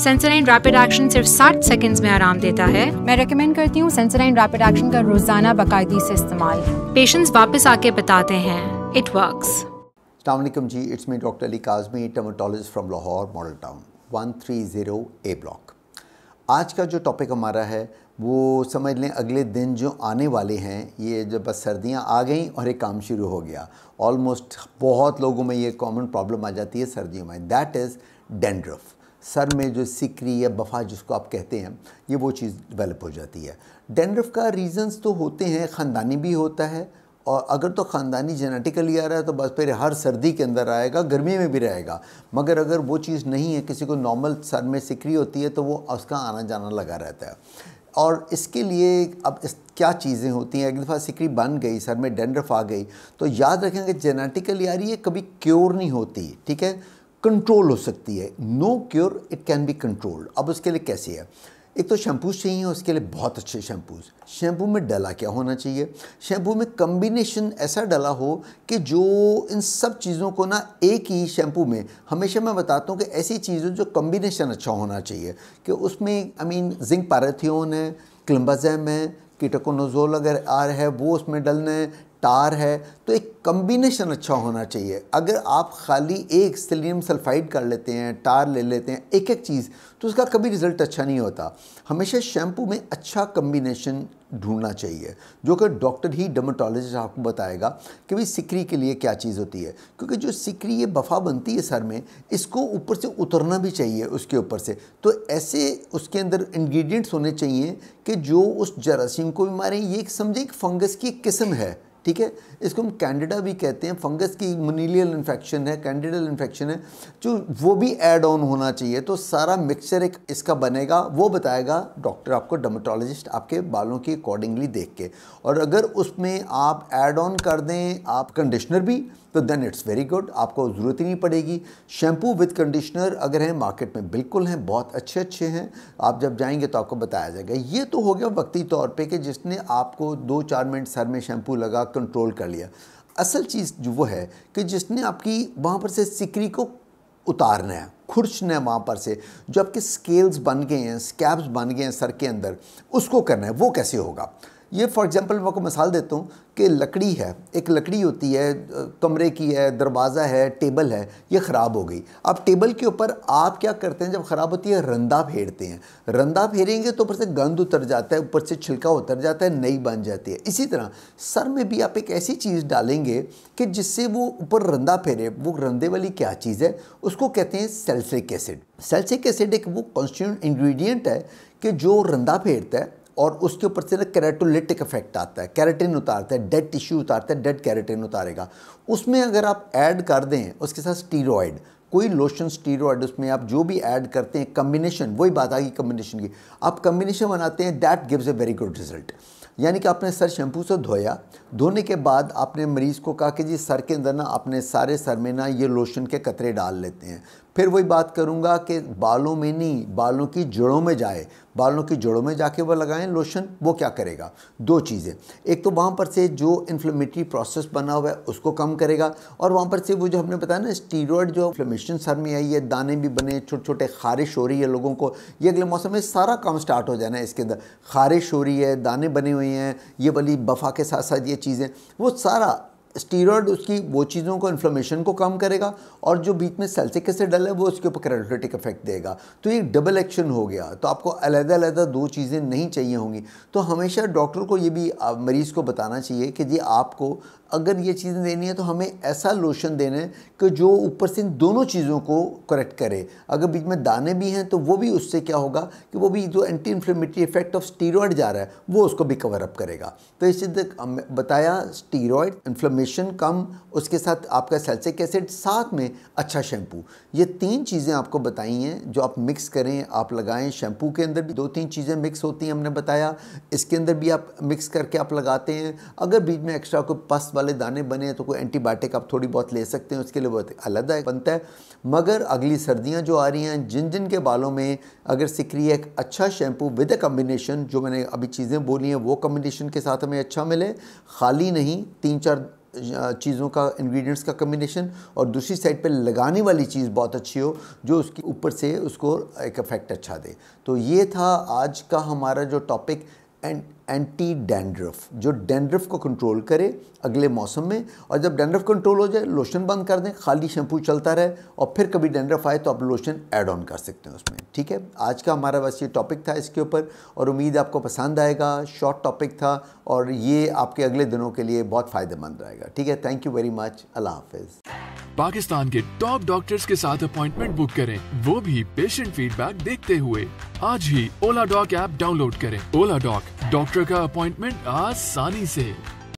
Sensodyne rapid action सिर्फ 60 seconds में आराम देता है। मैं रेकमेंड करती हूँ सेंसोडाइन रैपिड एक्शन का रोजाना बाकायदगी से इस्तेमाल। पेशेंट्स वापस आके बताते हैं इट वर्क्स। अस्सलाम वालेकुम जी, it's me doctor Ali Kazmi, dermatologist from Lahore model town 130 A block. आज का जो टॉपिक हमारा है वो समझ लें अगले दिन जो आने वाले हैं, ये जब बस सर्दियां आ गई और एक काम शुरू हो गया। ऑलमोस्ट बहुत लोगों में ये कॉमन प्रॉब्लम आ जाती है सर्दियों में, दैट इज़ डैंड्रफ। सर में जो सिकरी या बफा जिसको आप कहते हैं, ये वो चीज़ डेवलप हो जाती है। डैंड्रफ का रीज़न्स तो होते हैं, ख़ानदानी भी होता है, और अगर तो ख़ानदानी जेनेटिकली आ रहा है तो बस फिर हर सर्दी के अंदर आएगा, गर्मी में भी रहेगा। मगर अगर वो चीज़ नहीं है, किसी को नॉर्मल सर में सिकरी होती है तो वो उसका आना जाना लगा रहता है। और इसके लिए अब क्या चीज़ें होती हैं, एक दफ़ा सिकरी बन गई, सर में डैंड्रफ आ गई, तो याद रखें कि जेनेटिकली आ रही है, कभी क्योर नहीं होती, ठीक है, कंट्रोल हो सकती है। No cure, it can be controlled. अब उसके लिए कैसे है? एक तो शैम्पूज़ चाहिए, उसके लिए बहुत अच्छे शैम्पूज़। शैम्पू में डला क्या होना चाहिए? शैम्पू में कम्बिनेशन ऐसा डला हो कि जो इन सब चीज़ों को ना एक ही शैम्पू में, हमेशा मैं बताता हूँ कि ऐसी चीज़ों जो कम्बिनेशन अच्छा होना चाहिए कि उसमें जिंक पैराथियोन है, क्लिम्बाज़ैम है, कीटोकोनाज़ोल अगर आर है वो उसमें डलना है, टार है, तो एक कम्बिनेशन अच्छा होना चाहिए। अगर आप खाली एक सिलियम सल्फाइड कर लेते हैं, टार ले लेते हैं, एक एक चीज़, तो उसका कभी रिज़ल्ट अच्छा नहीं होता। हमेशा शैम्पू में अच्छा कम्बिनेशन ढूंढना चाहिए, जो कि डॉक्टर ही, डर्मेटोलॉजिस्ट आपको बताएगा कि भाई सिकरी के लिए क्या चीज़ होती है। क्योंकि जो सिकरी ये बफा बनती है सर में, इसको ऊपर से उतरना भी चाहिए उसके ऊपर से। तो ऐसे उसके अंदर इंग्रेडिएंट्स होने चाहिए कि जो उस जरासीम को भी मारें। ये एक समझे एक फंगस की एक किस्म है, ठीक है, इसको हम कैंडिडा भी कहते हैं, फंगस की मुनीलियल इन्फेक्शन है, कैंडिडल इन्फेक्शन है, जो वो भी ऐड ऑन होना चाहिए। तो सारा मिक्सचर एक इसका बनेगा, वो बताएगा डॉक्टर आपको, डर्मेटोलॉजिस्ट, आपके बालों की अकॉर्डिंगली देख के। और अगर उसमें आप ऐड ऑन कर दें आप कंडीशनर भी, तो देन इट्स वेरी गुड, आपको ज़रूरत ही नहीं पड़ेगी। शैम्पू विद कंडीशनर अगर हैं मार्केट में, बिल्कुल हैं, बहुत अच्छे अच्छे हैं, आप जब जाएंगे तो आपको बताया जाएगा। ये तो हो गया वक्ती तौर पे कि जिसने आपको 2-4 मिनट सर में शैम्पू लगा कंट्रोल कर लिया। असल चीज़ जो वो है कि जिसने आपकी वहाँ पर से सिकरी को उतारना है, खुरचना है, वहाँ पर से जो आपके स्केल्स बन गए हैं, स्कैब्स बन गए हैं सर के अंदर, उसको करना है। वो कैसे होगा? ये फॉर एग्जांपल मैं आपको मिसाल देता हूँ कि लकड़ी है, एक लकड़ी होती है, कमरे की है, दरवाज़ा है, टेबल है, ये ख़राब हो गई। अब टेबल के ऊपर आप क्या करते हैं, जब ख़राब होती है रंदा फेरते हैं। रंदा फेरेंगे तो ऊपर से गंद उतर जाता है, ऊपर से छिलका उतर जाता है, नई बन जाती है। इसी तरह सर में भी आप एक ऐसी चीज़ डालेंगे कि जिससे वो ऊपर रंदा फेरे। वो रंदे वाली क्या चीज़ है? उसको कहते हैं सैलिसिलिक एसिड। सैलिसिलिक एसिड एक वो कॉन्स्टिट्यूएंट इंग्रेडिएंट है कि जो रंदा फेरता है और उसके ऊपर से ना केराटोलिटिक इफेक्ट आता है, केराटिन उतारता है, डेड टिश्यू उतारता है, डेड केराटिन उतारेगा। उसमें अगर आप ऐड कर दें उसके साथ स्टीरॉयड, कोई लोशन, स्टीरॉयड, उसमें आप जो भी ऐड करते हैं, कम्बिनेशन, वही बात आ गई कम्बिनेशन की, आप कम्बिनेशन बनाते हैं, that gives a very good result. यानी कि आपने सर शैम्पू से धोया, धोने के बाद आपने मरीज़ को कहा कि जी सर के अंदर ना अपने सारे सर में ना ये लोशन के कतरे डाल लेते हैं। फिर वही बात करूँगा कि बालों में नहीं, बालों की जड़ों में जाए, बालों की जड़ों में जाके वो लगाएं लोशन। वो क्या करेगा? 2 चीज़ें, एक तो वहाँ पर से जो इन्फ्लेमेटरी प्रोसेस बना हुआ है उसको कम करेगा, और वहाँ पर से वो जो हमने बताया ना स्टीरॉयड, जो इन्फ्लेमेशन सर में आई है, दाने भी बने, छोटे छोटे खारिश हो रही है लोगों को, ये अगले मौसम में सारा काम स्टार्ट हो जाना है। इसके अंदर खारिश हो रही है, दाने बने हुए हैं, ये वाली बफा के साथ साथ ये चीज़ें, वो सारा स्टीरॉयड उसकी वो चीज़ों को, इन्फ्लेमेशन को कम करेगा, और जो बीच में सैलिसिलिक एसिड डला है वो उसके ऊपर केराटोलिटिक इफेक्ट देगा। तो ये डबल एक्शन हो गया। तो आपको अलग-अलग 2 चीज़ें नहीं चाहिए होंगी। तो हमेशा डॉक्टर को ये भी मरीज़ को बताना चाहिए कि जी आपको अगर ये चीज़ें देनी है तो हमें ऐसा लोशन देना है कि जो ऊपर से इन दोनों चीज़ों को करेक्ट करे। अगर बीच में दाने भी हैं तो वो भी, उससे क्या होगा कि वो भी जो anti inflammatory effect of steroid जा रहा है वो उसको भी कवर अप करेगा। तो इसी तरह बताया, स्टीरॉयड, इन्फ्लेमेशन कम, उसके साथ आपका सैलिसिलिक एसिड, साथ में अच्छा शैम्पू, ये 3 चीज़ें आपको बताई हैं जो आप मिक्स करें, आप लगाएं। शैम्पू के अंदर भी 2-3 चीज़ें मिक्स होती हैं, हमने बताया, इसके अंदर भी आप मिक्स करके आप लगाते हैं। अगर बीच में एक्स्ट्रा कोई पस वाले दाने बने हैं तो कोई एंटीबायोटिक आप थोड़ी बहुत ले सकते हैं, उसके लिए बहुत अलग बनता है। मगर अगली सर्दियां जो आ रही हैं, जिन जिन के बालों में अगर सिकरी है, एक अच्छा शैम्पू विद अ कम्बिनेशन, जो मैंने अभी चीज़ें बोली हैं वो कम्बिनेशन के साथ हमें अच्छा मिले, खाली नहीं, 3-4 चीज़ों का, इंग्रेडिएंट्स का कम्बिनेशन, और दूसरी साइड पे लगाने वाली चीज़ बहुत अच्छी हो जो उसके ऊपर से उसको एक इफेक्ट अच्छा दे। तो ये था आज का हमारा जो टॉपिक, एंटी डैंड्रफ, जो डैंड्रफ को कंट्रोल करे अगले मौसम में। और जब डैंड्रफ कंट्रोल हो जाए लोशन बंद कर दें, खाली शैम्पू चलता रहे, और फिर कभी डैंड्रफ आए तो आप लोशन ऐड ऑन कर सकते हैं उसमें। ठीक है, आज का हमारा बस ये टॉपिक था इसके ऊपर, और उम्मीद आपको पसंद आएगा। शॉर्ट टॉपिक था और ये आपके अगले दिनों के लिए बहुत फ़ायदेमंद रहेगा। ठीक है, थैंक यू वेरी मच, अल्लाह हाफिज़। पाकिस्तान के टॉप डॉक्टर्स के साथ अपॉइंटमेंट बुक करें, वो भी पेशेंट फीडबैक देखते हुए। आज ही ओला डॉक ऐप डाउनलोड करें। ओला डॉक, डॉक्टर का अपॉइंटमेंट आसानी से।